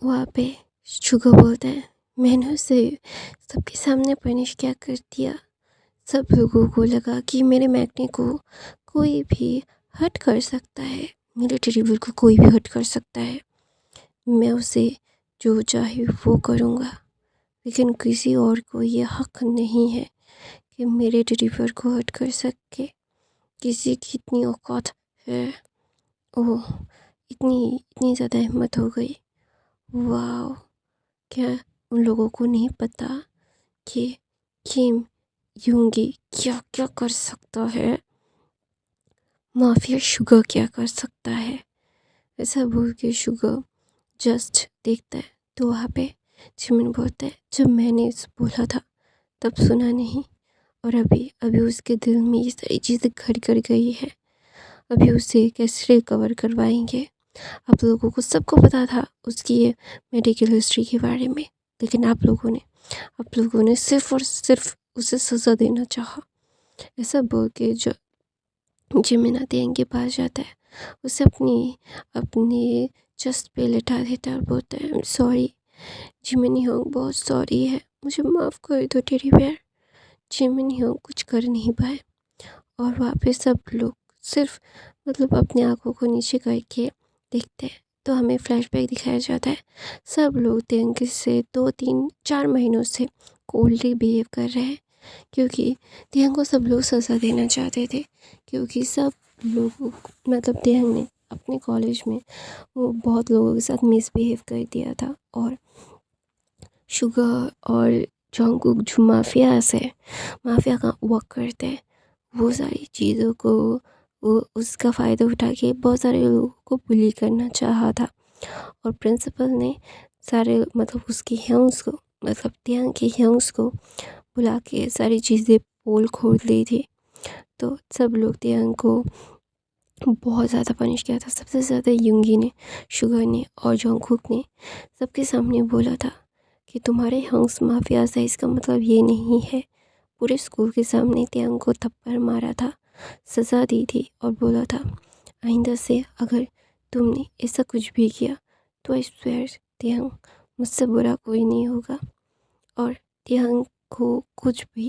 वहाँ पे शुगर बोलता है, मैंने उसे सबके सामने पनिश क्या कर दिया। सब लोगों को लगा कि मेरे मैग्नी को कोई भी हर्ट कर सकता है, मेरे टेडी बियर को कोई भी हर्ट कर सकता है। मैं उसे जो चाहे वो करूँगा, लेकिन किसी और को ये हक नहीं है कि मेरे टेडी बियर को हर्ट कर सके। किसी की इतनी औकात है, ओह इतनी इतनी ज़्यादा हिम्मत हो गई। वाह, क्या उन लोगों को नहीं पता कि किम यूंगी क्या क्या कर सकता है, माफिया शुगर क्या कर सकता है। ऐसा बोल के शुगर जस्ट देखता है तो वहाँ पे जिमिन बोलता है, जब मैंने इस बोला था तब सुना नहीं, और अभी अभी उसके दिल में ये सारी चीज़ें घर कर गई है। अभी उसे कैसे रिकवर करवाएंगे। आप लोगों को सबको पता था उसकी ये मेडिकल हिस्ट्री के बारे में, लेकिन आप लोगों ने सिर्फ और सिर्फ उसे सज़ा देना चाहा। ऐसा बोल के जो जिमिन अतियंग के पास जाता है, उसे अपनी चेस्ट पे लेटा देता है और बोलता है, सॉरी जिमिन योंग, बहुत सॉरी है, मुझे माफ़ कर दो टेडी बियर। जिमिन योंग कुछ कर नहीं पाए और वहाँ पे सब लोग सिर्फ अपनी आंखों को नीचे करके देखते हैं। तो हमें फ्लैशबैक दिखाया जाता है, सब लोग तेंग से 2-3-4 महीनों से कोल्डली बिहेव कर रहे हैं, क्योंकि तेंग को सब लोग सज़ा देना चाहते थे। क्योंकि सब लोग तेंग ने अपने कॉलेज में वो बहुत लोगों के साथ मिसबिहेव कर दिया था, और शुगर और जंगकुक जो माफिया का वर्क करते हैं, वो सारी चीज़ों को वो उसका फ़ायदा उठा के बहुत सारे लोगों को बुली करना चाहा था। और प्रिंसिपल ने सारे उसकी हेंग्स को तियांग के हेंग्स को बुला के सारी चीज़ें पोल खोल दी थी। तो सब लोग तियांग को बहुत ज़्यादा पनिश किया था। सबसे ज़्यादा युंगी ने, शुगर ने और जंगकुक ने सबके सामने बोला था कि तुम्हारे हंग्स माफिया है, इसका मतलब ये नहीं है। पूरे स्कूल के सामने तियांग को थप्पड़ मारा था, सज़ा दी थी और बोला था, आइंदा से अगर तुमने ऐसा कुछ भी किया तो आई स्वेयर तियांग, मुझसे बुरा कोई नहीं होगा। और तियांग को कुछ भी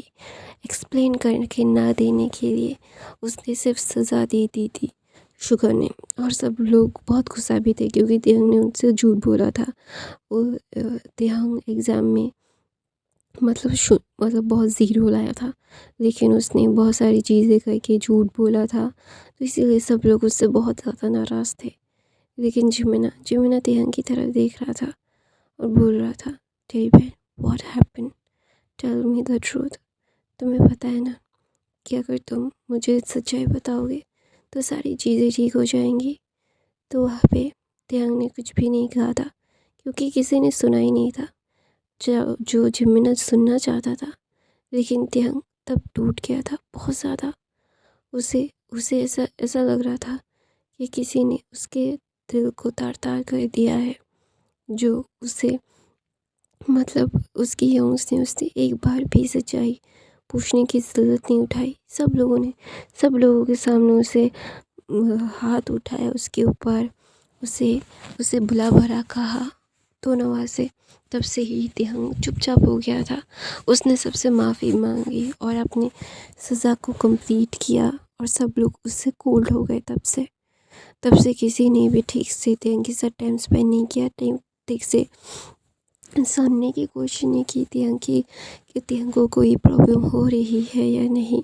एक्सप्लेन करके ना देने के लिए उसने सिर्फ सज़ा दे दी थी शुगर ने। और सब लोग बहुत गुस्सा भी थे क्योंकि तियांग ने उनसे झूठ बोला था। वो तियांग एग्ज़ाम में बहुत ज़ीरो लाया था, लेकिन उसने बहुत सारी चीज़ें करके झूठ बोला था, तो इसीलिए सब लोग उससे बहुत ज़्यादा नाराज़ थे। लेकिन जिमिना तियांग की तरफ देख रहा था और बोल रहा था, teddy bear what happened, tell me the truth. तुम्हें पता है ना कि अगर तुम मुझे सच्चाई बताओगे तो सारी चीज़ें ठीक हो जाएंगी। तो वहाँ पे तियांग ने कुछ भी नहीं कहा था, क्योंकि किसी ने सुना ही नहीं था जो जिमिना सुनना चाहता था। लेकिन तियांग तब टूट गया था बहुत ज़्यादा। उसे उसे ऐसा ऐसा लग रहा था कि किसी ने उसके दिल को तार तार कर दिया है। जो उसे उसकी यंग्स ने उससे एक बार भी सच्चाई पूछने की ज़रूरत नहीं उठाई। सब लोगों के सामने उसे हाथ उठाया उसके ऊपर, उसे उसे बुला भरा कहा। तो नवा से तब से ही तियांग चुपचाप हो गया था। उसने सबसे माफ़ी मांगी और अपनी सज़ा को कंप्लीट किया, और सब लोग उससे कोल्ड हो गए। तब से किसी ने भी ठीक से तियांग के साथ टाइम स्पेंड नहीं किया, ठीक से जानने की कोशिश नहीं की तियांग की कि तियांग को कोई प्रॉब्लम हो रही है या नहीं।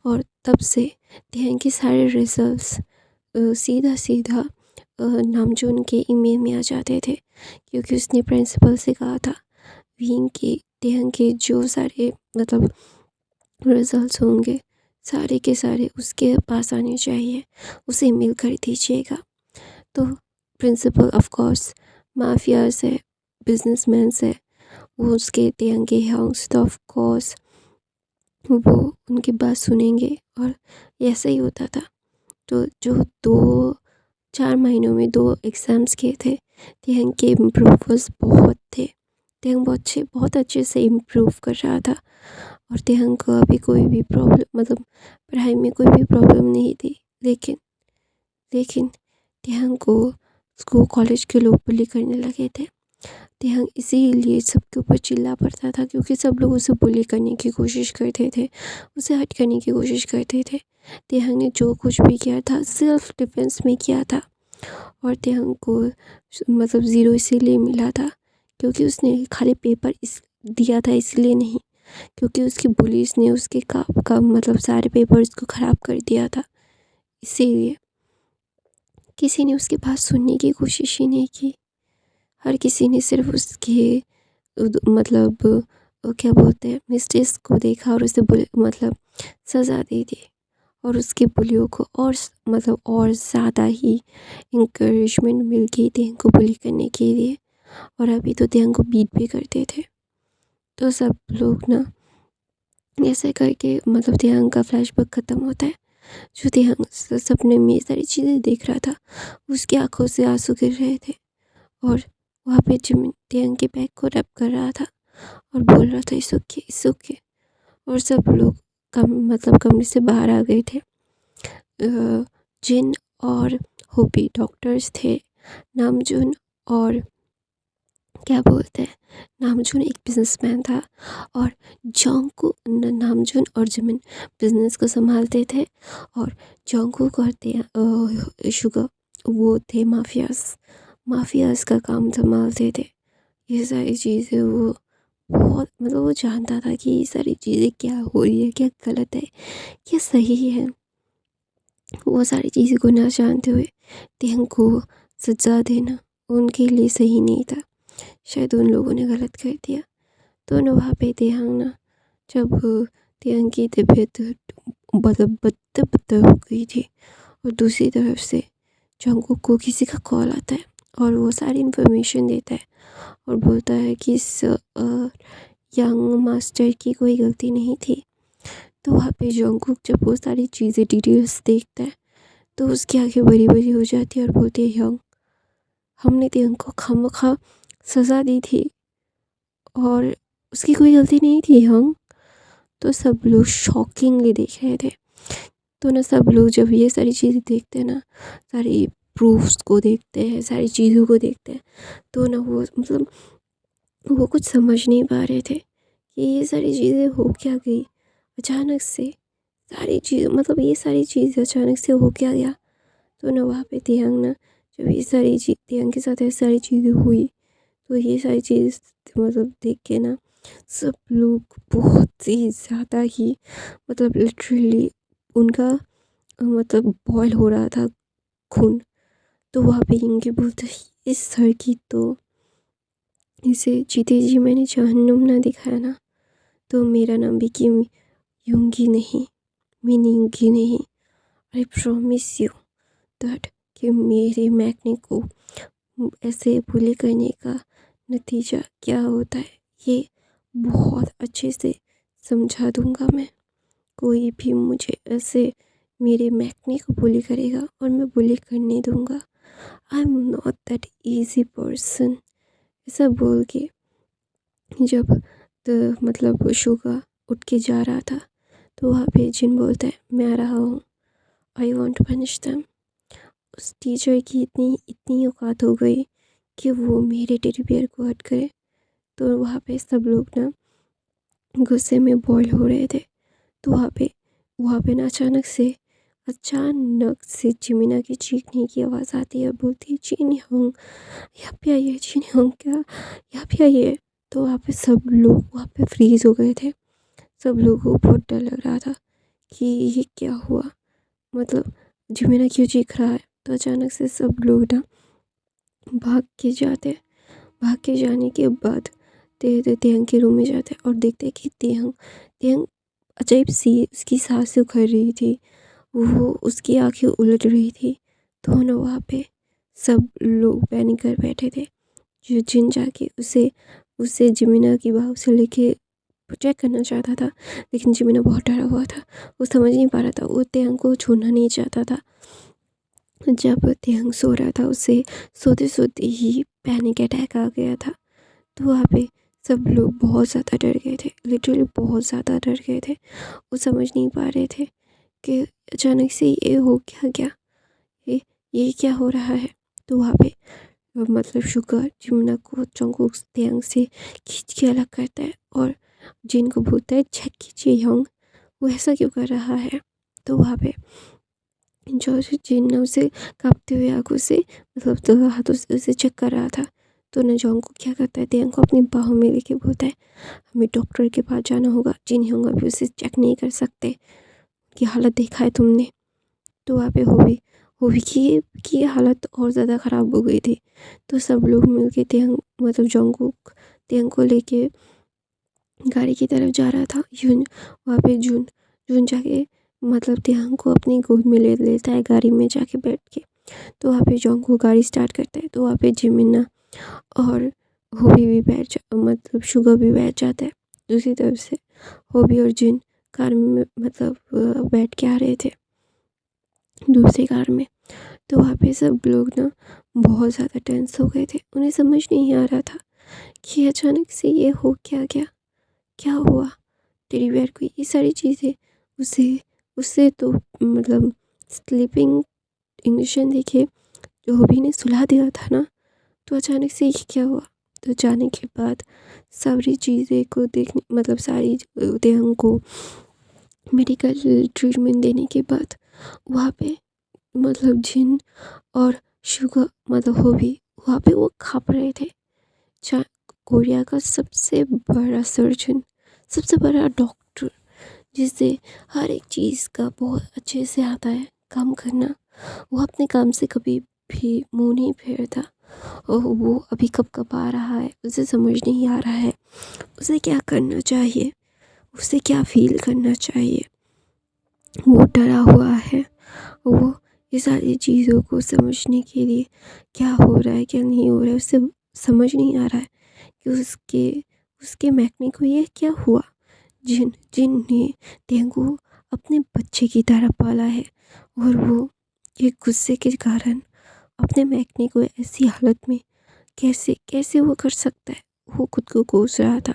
और तब से तियांग के सारे रिजल्ट्स सीधा नामजून के ईमेल में आ जाते थे, क्योंकि उसने प्रिंसिपल से कहा था विंग के तियांग के जो सारे रिजल्ट्स होंगे सारे के सारे उसके पास आने चाहिए, उसे ईमेल कर दीजिएगा। तो प्रिंसिपल ऑफ कोर्स माफिया से, बिजनेसमैन से, वो उसके तियांग के हाउस ऑफ कोर्स वो उनकी बात सुनेंगे, और ऐसा ही होता था। तो जो 2-4 महीनों में 2 एग्ज़ाम्स किए थे, तियांग के इम्प्रूवर्स बहुत थे। तियांग बहुत अच्छे से इम्प्रूव कर रहा था, और तियांग को अभी कोई भी प्रॉब्लम पढ़ाई में कोई भी प्रॉब्लम नहीं थी। लेकिन तियांग को स्कूल कॉलेज के लोग बुली करने लगे थे। तेहंग इसीलिए सबके ऊपर चिल्ला पड़ता था, क्योंकि सब लोग उसे बुली करने की कोशिश करते थे, उसे हर्ट करने की कोशिश करते थे। तेहंग ने जो कुछ भी किया था सेल्फ डिफेंस में किया था, और तेहंग को मतलब ज़ीरो इसीलिए मिला था क्योंकि उसने खाली पेपर इस दिया था, इसलिए नहीं, क्योंकि उसकी पुलिस ने उसके का मतलब सारे पेपर्स को ख़राब कर दिया था। इसीलिए किसी ने उसकी बात सुनने की कोशिश ही नहीं की। हर किसी ने सिर्फ उसके मतलब क्या बोलते हैं मिस्टेक्स को देखा और उसे मतलब सज़ा दे दी, और उसके बुलियों को और मतलब और ज़्यादा ही इंकरेजमेंट मिल गई तेहंग को बुली करने के लिए। और अभी तो तेहंग को बीट भी करते थे। तो सब लोग ना ऐसे करके मतलब तेहंग का फ्लैशबैक ख़त्म होता है। जो तेहंग सपने में ये सारी चीज़ें देख रहा था, उसकी आंखों से आंसू गिर रहे थे, और वहाँ पे जिमिन तेहंग के बैग को रब कर रहा था और बोल रहा था इट्स ओके इट्स ओके। और सब लोग मतलब कमरे से बाहर आ गए थे। जिन और होपी डॉक्टर्स थे। नामजून और क्या बोलते हैं नामजून एक बिजनेसमैन था, और जोंगकुक नामजून और जिमिन बिजनेस को संभालते थे, और जोंगकुक और शुगर वो थे माफियाज का काम संभालते थे। ये सारी चीज़ें वो बहुत मतलब वो जानता था कि ये सारी चीज़ें क्या हो रही है, क्या गलत है, क्या सही है। वो सारी चीज़ों को ना जानते हुए तेहंग को सजा देना उनके लिए सही नहीं था। शायद उन लोगों ने गलत कर दिया। तो ना वहाँ पे तेहंग ना जब तेहंग की तबीयत मतलब बदतर हो गई थी, और दूसरी तरफ से जंगकुक को किसी का कॉल आता है और वो सारी इन्फॉर्मेशन देता है और बोलता है कि इस यंग मास्टर की कोई गलती नहीं थी। तो वहाँ पे जंगकुक जब वो सारी चीज़ें डिटेल्स देखता है तो उसकी आंखें बड़ी बड़ी हो जाती है और बोलती है यंग, हमने तेहंग को खामखा सज़ा दी थी और उसकी कोई गलती नहीं थी यंग। तो सब लोग शॉकिंगली देख रहे थे। तो ना सब लोग जब ये सारी चीज़ें देखते हैं ना, सारी प्रूफ्स को देखते हैं, सारी चीज़ों को देखते हैं, तो ना वो मतलब वो कुछ समझ नहीं पा रहे थे कि ये सारी चीज़ें हो क्या गई अचानक से। सारी चीज़ मतलब ये सारी चीज़ अचानक से हो क्या गया। तो ना वहाँ पे तेहंग ना जब ये सारी चीज़ तेहंग के साथ ये सारी चीज़ें हुई, तो ये सारी चीज़ मतलब देख के ना सब लोग बहुत ही ज़्यादा ही मतलब लिटरली उनका मतलब बॉयल हो रहा था खून। तो वहाँ पे यंगी बोलते इस सर की तो इसे जीते जी मैंने जहन्नुम ना दिखाया ना, तो मेरा नाम भी कि यूंगी नहीं, मीनिंगी नहीं। आई प्रॉमिस यू दैट कि मेरे मैकने को ऐसे बुली करने का नतीजा क्या होता है ये बहुत अच्छे से समझा दूंगा मैं। कोई भी मुझे ऐसे मेरे मैकने को बुली करेगा और मैं बुली करने दूंगा। I am not that easy person. ऐसा बोल के जब तो मतलब शुगा उठ के जा रहा था, तो वहाँ पे जिन बोलता है मैं आ रहा हूँ, I want to punish them. उस टीचर की इतनी औकात हो गई कि वो मेरे टेडी बियर को हर्ट करे। तो वहाँ पे सब लोग ना गुस्से में बॉयल हो रहे थे। तो वहाँ पे ना अचानक से जिमिना की चीखने की आवाज़ आती है और बोलती है जिन होंग यहाँ पे आइए, जिन होंग क्या यहाँ पे आइए। तो वहाँ पे सब लोग वहाँ पे फ्रीज हो गए थे। सब लोगों को बहुत डर लग रहा था कि ये क्या हुआ, मतलब जिमिना क्यों चीख रहा है। तो अचानक से सब लोग ना भाग के जाने के बाद तेहंग के रूम में जाते और देखते कि तेहंग अजीब सी उसकी सांसें उखड़ रही थी, वो उसकी आंखें उलट रही थी। तो ना वहाँ पे सब लोग पैनिक कर बैठे थे। जो जिन जाके उसे जिमिना की बाहों से लेके चेक करना चाहता था, लेकिन जिमिना बहुत डरा हुआ था, वो समझ नहीं पा रहा था, वो तेहंग को छूना नहीं चाहता था। जब तेहंग सो रहा था उसे सोते सोते ही पैनिक अटैक आ गया था। तो वहाँ पे सब लोग बहुत ज़्यादा डर गए थे, लिटरली बहुत ज़्यादा डर गए थे। वो समझ नहीं पा रहे थे कि अचानक से ये हो क्या गया, ये ये क्या हो रहा है। तो वहाँ पे मतलब शुगर जिमिना को जंगकुक त्यांग से खींच के अलग करता है और जिन को बोलता है जैकी चेयोंग, वो ऐसा क्यों कर रहा है। तो वहाँ पे जो जिन ने उसे काँपते हुए आँखों से मतलब 2 हाथों से उसे चेक कर रहा था। तो ना जंगकुक क्या करता है, त्यांग को अपनी बाहों में लेके बोलता है हमें डॉक्टर के पास जाना होगा, जिन होंगे अभी उसे चेक नहीं कर सकते, की हालत देखा है तुमने। तो वहाँ पे होबी की हालत और ज़्यादा ख़राब हो गई थी। तो सब लोग मिलके त्यांग मतलब जंगकुक त्यांग को लेके गाड़ी की तरफ जा रहा था। यून वहाँ पे जून जून जाके मतलब त्यांग को अपनी गोद में ले लेता है गाड़ी में जाके बैठ के। तो वहाँ पे जंगकुक गाड़ी स्टार्ट करता है। तो वहाँ पे जिमिन और होबी भी मतलब शुगर भी बैठ जाता है। दूसरी तरफ से होबी और जिन कार में मतलब बैठ के आ रहे थे दूसरी कार में। तो वहाँ पे सब लोग ना बहुत ज़्यादा टेंस हो गए थे। उन्हें समझ नहीं आ रहा था कि अचानक से ये हो क्या गया, क्या हुआ। टेडी बेयर को ये सारी चीज़ें उसे उससे तो मतलब स्लीपिंग इंजेक्शन देके जो होबी ने सुला दिया था ना, तो अचानक से ये क्या हुआ। तो जाने के बाद सारी चीज़ें को देखने मतलब सारी त्यांग को मेडिकल ट्रीटमेंट देने के बाद वहाँ पे मतलब जिन और शुगर मतलब होबी वहाँ पे वो खाप रहे थे। कोरिया का सबसे बड़ा सर्जन, सबसे बड़ा डॉक्टर, जिससे हर एक चीज़ का बहुत अच्छे से आता है काम करना, वो अपने काम से कभी भी मुंह नहीं फेरता। और वो अभी कब कब आ रहा है उसे समझ नहीं आ रहा है, उसे क्या करना चाहिए, उसे क्या फील करना चाहिए। वो डरा हुआ है। वो ये सारी चीज़ों को समझने के लिए क्या हो रहा है क्या नहीं हो रहा है उसे समझ नहीं आ रहा है कि उसके उसके मैकेनिक को ये क्या हुआ। जिन जिन ने तेंगू अपने बच्चे की तरह पाला है और वो एक गुस्से के कारण अपने मैकेनिक को ऐसी हालत में कैसे कैसे वो कर सकता है। वो खुद को कोस रहा था।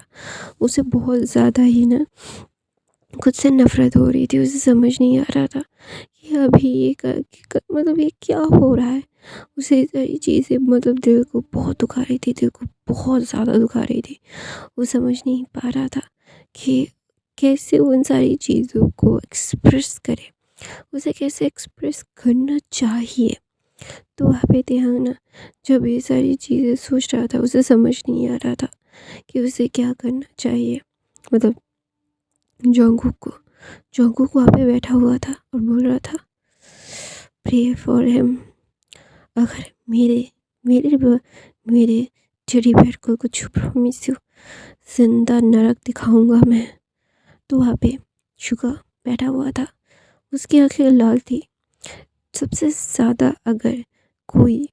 उसे बहुत ज़्यादा ही ना खुद से नफ़रत हो रही थी। उसे समझ नहीं आ रहा था कि अभी ये मतलब ये क्या हो रहा है। उसे सारी चीज़ें मतलब दिल को बहुत दुखा रही थी, दिल को बहुत ज़्यादा दुखा रही थी। वो समझ नहीं पा रहा था कि कैसे उन सारी चीज़ों को एक्सप्रेस करे, उसे कैसे एक्सप्रेस करना चाहिए। तो वहाँ पे ध्यान ना जब ये सारी चीज़ें सोच रहा था, उसे समझ नहीं आ रहा था कि उसे क्या करना चाहिए। मतलब जंगकुक वहाँ पे बैठा हुआ था और बोल रहा था प्रे फॉर हिम। अगर मेरे मेरे मेरे टेडी बेयर को कुछ प्रॉमिस हो, जिंदा नरक दिखाऊंगा मैं। तो वहाँ पे शुगा बैठा हुआ था, उसकी आंखें लाल थी। सबसे ज़्यादा अगर कोई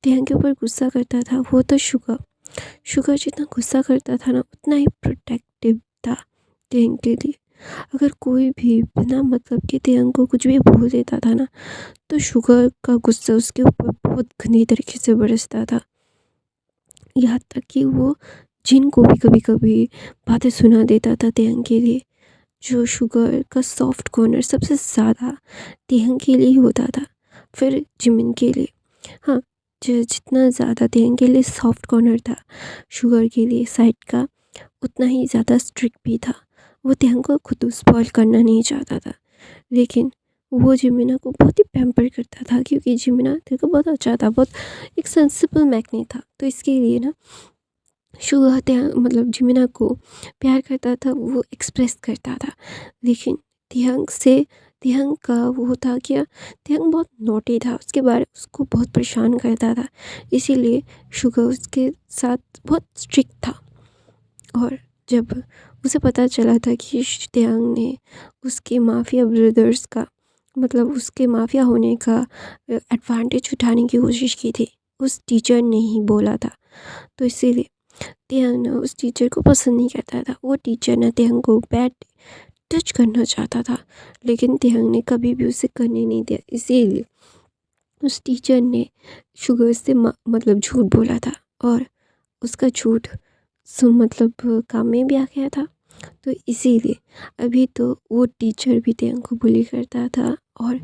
त्यांग के ऊपर गुस्सा करता था वो तो शुगर जितना गुस्सा करता था ना उतना ही प्रोटेक्टिव था त्यांग के लिए। अगर कोई भी बिना मतलब के त्यांग को कुछ भी बोल देता था ना, तो शुगर का गुस्सा उसके ऊपर बहुत गंदी तरीके से बरसता था। यहाँ तक कि वो जिन को भी कभी कभी बातें सुना देता था त्यांग के लिए। जो शुगर का सॉफ्ट कॉर्नर सबसे ज़्यादा त्यांग के लिए होता था, फिर जिमिन के लिए। हाँ, जितना ज़्यादा त्यांग के लिए सॉफ्ट कॉर्नर था, शुगर के लिए साइड का उतना ही ज़्यादा स्ट्रिक्ट भी था। वो त्यांग को खुद स्पॉइल करना नहीं चाहता था, लेकिन वो जिमिना को बहुत ही पैम्पर करता था क्योंकि जिमिना तेरे को बहुत अच्छा था, बहुत एक सेंसिबल मैकनी था। तो इसके लिए ना शुगर मतलब जिमिना को प्यार करता था, वो एक्सप्रेस करता था। लेकिन तिहंग का वो था क्या, तिहंग बहुत नोटी था, उसके बारे उसको बहुत परेशान करता था। इसीलिए शुगर उसके साथ बहुत स्ट्रिक्ट था। और जब उसे पता चला था कि तिहंग ने उसके माफिया ब्रदर्स का मतलब उसके माफिया होने का एडवांटेज उठाने की कोशिश की थी, उस टीचर ने ही बोला था। तो इसीलिए तिहंग ना उस टीचर को पसंद नहीं करता था। वो टीचर ना तिहंग को बैड टच करना चाहता था, लेकिन तिहंग ने कभी भी उसे करने नहीं दिया। इसीलिए उस टीचर ने शुगर से मतलब झूठ बोला था और उसका झूठ मतलब काम में भी आ गया था। तो इसीलिए अभी तो वो टीचर भी तिहंग को बुली करता था और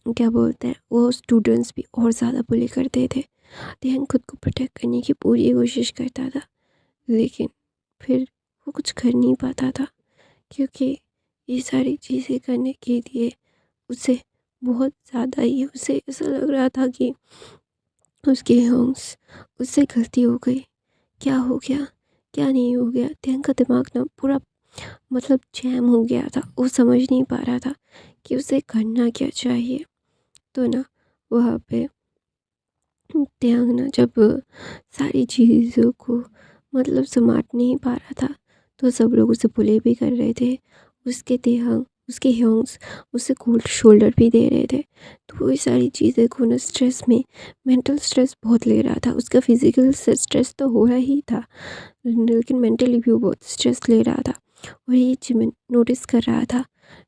क्या बोलते हैं वो स्टूडेंट्स भी और ज़्यादा बुली करते थे। त्यंग खुद को प्रोटेक्ट करने की पूरी कोशिश करता था, लेकिन फिर वो कुछ कर नहीं पाता था, क्योंकि ये सारी चीज़ें करने के लिए उसे बहुत ज़्यादा ही उसे ऐसा लग रहा था कि उसके होंस उससे गलती हो गई। क्या हो गया, क्या नहीं हो गया, त्यंग का दिमाग ना पूरा मतलब जैम हो गया था। वो समझ नहीं पा रहा था कि उसे करना क्या चाहिए। तो ना वहाँ पे त्यंग ना जब सारी चीज़ों को मतलब संभाट नहीं पा रहा था, तो सब लोग उसे बुले भी कर रहे थे। उसके त्यंग उसके ह्योंग्स उसे कोल्ड शोल्डर भी दे रहे थे। तो वो सारी चीज़ें को ना स्ट्रेस में मेंटल स्ट्रेस बहुत ले रहा था। उसका फिजिकल स्ट्रेस तो हो रहा ही था, लेकिन मेंटली भी वो बहुत स्ट्रेस ले रहा था। और ये जिमिन नोटिस कर रहा था।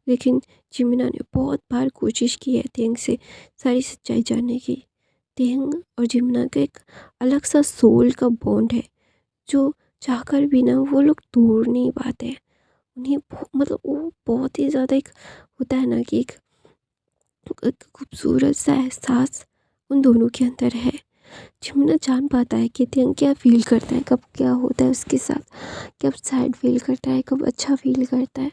लेकिन जिमिना ने बहुत बार कोशिश की है त्यंग से सारी सच्चाई जानने की। त्यंग और जिमिना का एक अलग सा सोल का बॉन्ड है, जो चाहकर भी ना वो लोग तोड़ नहीं पाते हैं। उन्हें मतलब वो बहुत ही ज़्यादा एक होता है ना कि एक खूबसूरत सा एहसास उन दोनों के अंदर है। जिमिना जान पाता है कि त्यंग क्या फ़ील करता है, कब क्या होता है उसके साथ, कब सैड फील करता है, कब अच्छा फील करता है।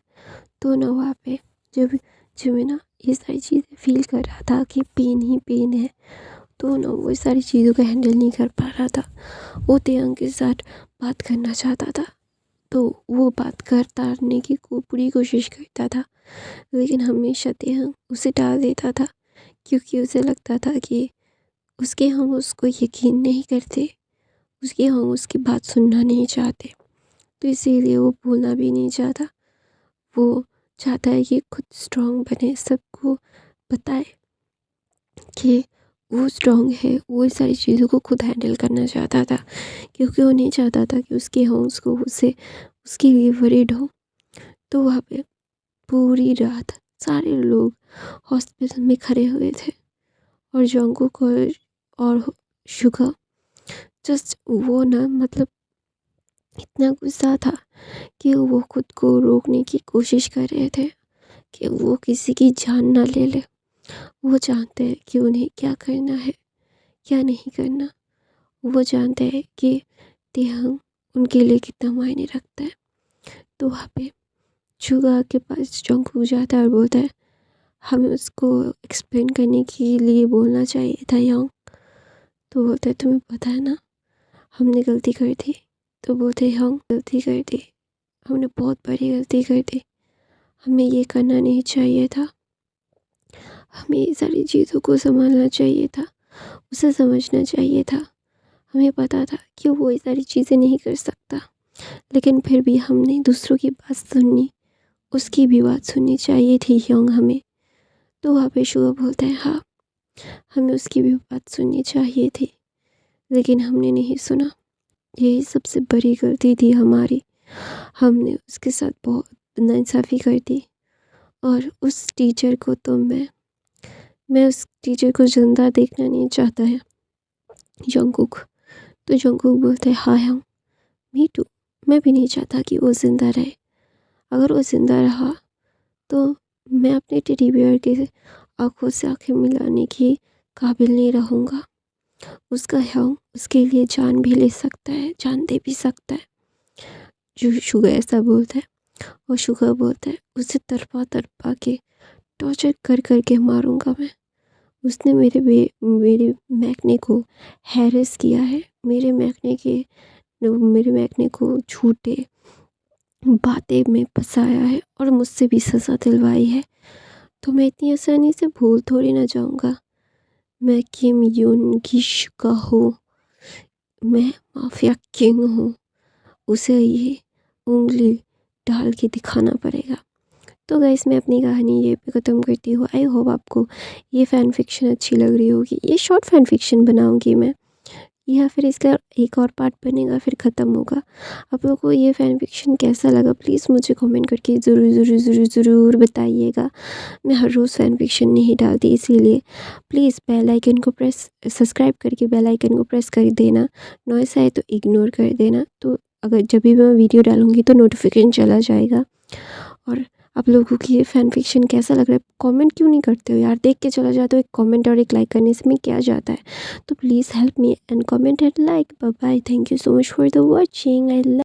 तो ना वहाँ पे जब जिमिना ये सारी चीज़ें फील कर रहा था कि पेन ही पेन है, तो ना वो सारी चीज़ों को हैंडल नहीं कर पा रहा था। वो त्यंग के साथ बात करना चाहता था, तो वो बात करने की पूरी कोशिश करता था, लेकिन हमेशा त्यंग उसे टाल देता था, क्योंकि उसे लगता था कि उसके हम उसको यकीन नहीं करते, उसके हम उसकी बात सुनना नहीं चाहते। तो इसीलिए वो बोलना भी नहीं चाहता। वो चाहता है कि खुद स्ट्रांग बने, सबको बताए कि वो स्ट्रांग है। वो इस सारी चीज़ों को खुद हैंडल करना चाहता था, क्योंकि वो नहीं चाहता था कि उसके होम्स को उससे उसके लिए वरीड हो। तो वहाँ पे पूरी रात सारे लोग हॉस्पिटल में खड़े हुए थे, और जंगकुक और शुगा जस्ट वो ना मतलब इतना गुस्सा था कि वो खुद को रोकने की कोशिश कर रहे थे कि वो किसी की जान ना ले ले। वो जानते हैं कि उन्हें क्या करना है, क्या नहीं करना। वो जानते हैं कि त्यंग उनके लिए कितना मायने रखता है। तो वहाँ पे शुगा के पास जंगकुक जाता है और बोलता है, हमें उसको एक्सप्लेन करने के लिए बोलना चाहिए था यंग। तो बोलता है, तुम्हें पता है ना हमने गलती कर दी। तो बोलते यंग, गलती कर दी, हमने बहुत बड़ी गलती कर दी, हमें ये करना नहीं चाहिए था, हमें ये सारी चीज़ों को संभालना चाहिए था, उसे समझना चाहिए था। हमें पता था कि वो ये सारी चीज़ें नहीं कर सकता, लेकिन फिर भी हमने दूसरों की बात सुननी, उसकी भी बात सुननी चाहिए थी यंग हमें। तो वहाँ पे शुगा बोलता है, हाँ हमें उसकी भी बात सुननी चाहिए थी, लेकिन हमने नहीं सुना। यही सबसे बड़ी गलती थी हमारी। हमने उसके साथ बहुत नाइंसाफ़ी कर दी, और उस टीचर को तो मैं उस टीचर को ज़िंदा देखना नहीं चाहता है जंगकुक। तो जंगकुक बोलता है, हाँ यंग, मी टू, मैं भी नहीं चाहता कि वो ज़िंदा रहे। अगर वो ज़िंदा रहा तो मैं अपने टेडी बियर के आँखों से आँखें मिलाने की काबिल नहीं रहूँगा। उसका ह्योंग उसके लिए जान भी ले सकता है, जान दे भी सकता है। जो शुगा ऐसा बोलता है, और शुगा बोलता है, उसे तड़पा तड़पा के टॉर्चर कर कर के मारूंगा मैं। उसने मेरे मैकने को हैरेस किया है, मेरे मैकने को झूठे बातें में फंसाया है, और मुझसे भी सज़ा दिलवाई है। तो मैं इतनी आसानी से भूल थोड़ी ना जाऊंगा। मैं किम यून गिश का हूँ, मैं माफिया किंग हूँ। उसे ये उंगली डाल के दिखाना पड़ेगा। तो गाइस, मैं अपनी कहानी ये पे ख़त्म करती हूँ। आई होप आपको ये फ़ैन फिक्शन अच्छी लग रही होगी। ये शॉर्ट फ़ैन फिक्शन बनाऊँगी मैं, या फिर इसका एक और पार्ट बनेगा फिर ख़त्म होगा। आप लोगों को ये फ़ैन फिक्शन कैसा लगा, प्लीज़ मुझे कमेंट करके ज़रूर ज़रूर ज़रूर ज़रूर बताइएगा। मैं हर रोज़ फ़ैन फिक्शन नहीं डालती, इसीलिए प्लीज़ बेल आइकन को प्रेस सब्सक्राइब करके बेल आइकन को प्रेस कर देना। नॉइस आए तो इग्नोर कर देना, तो अगर जब भी मैं वीडियो डालूँगी तो नोटिफिकेशन चला जाएगा। और आप लोगों की ये फैन फिक्शन कैसा लग रहा है? कमेंट क्यों नहीं करते हो यार? देख के चला जाते हो, एक कमेंट और एक लाइक करने से में क्या जाता है? तो please help me and comment and like. Bye bye, thank you so much for the watching. I